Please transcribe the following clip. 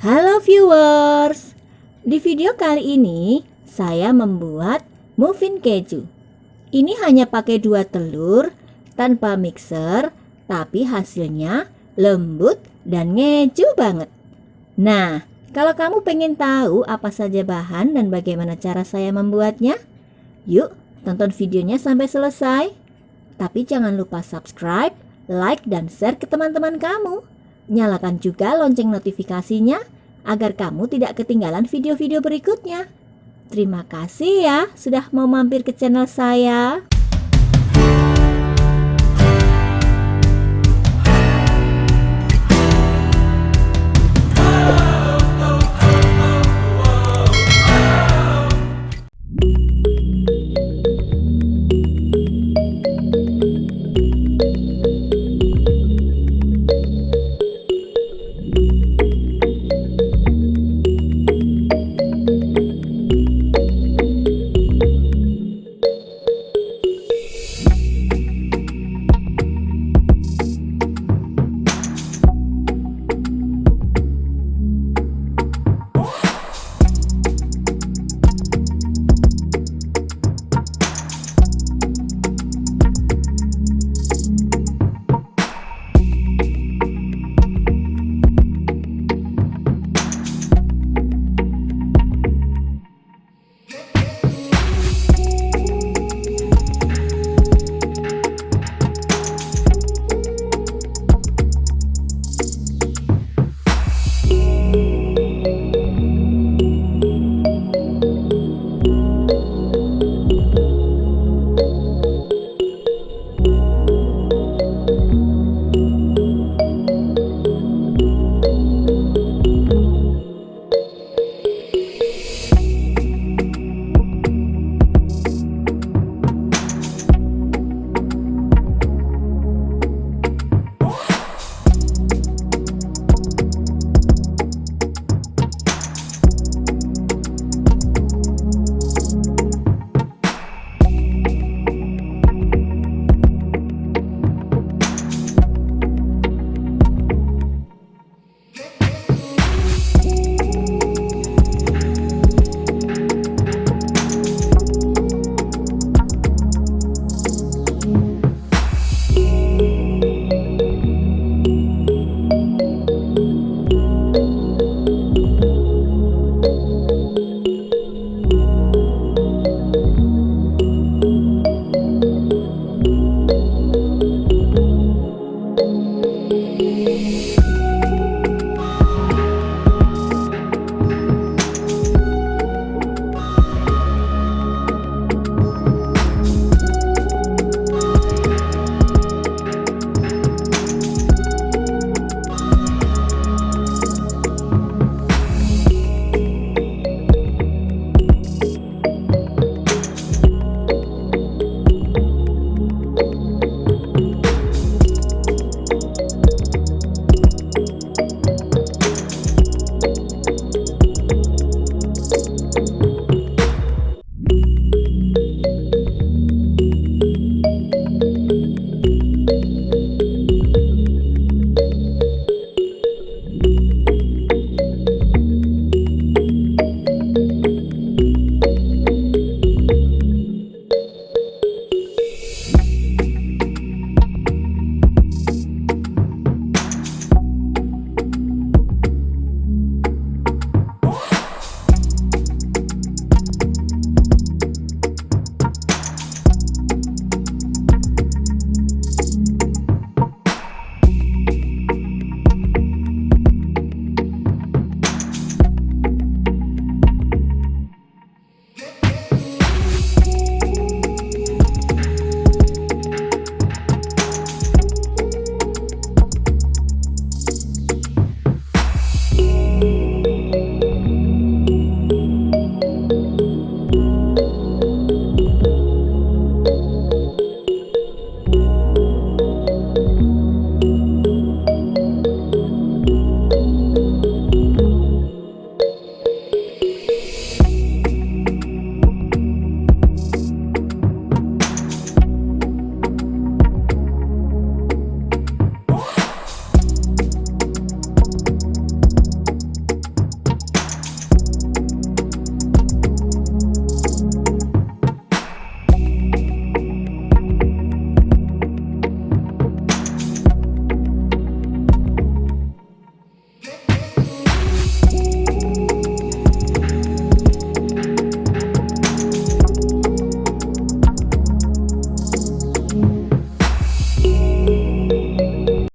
Halo viewers, di video kali ini saya membuat muffin keju. Ini hanya pakai 2 telur tanpa mixer, tapi hasilnya lembut dan ngeju banget. Nah, kalau kamu pengen tahu apa saja bahan dan bagaimana cara saya membuatnya, yuk tonton videonya sampai selesai. Tapi jangan lupa subscribe, like, dan share ke teman-teman kamu. Nyalakan juga lonceng notifikasinya agar kamu tidak ketinggalan video-video berikutnya. Terima kasih ya sudah mau mampir ke channel saya.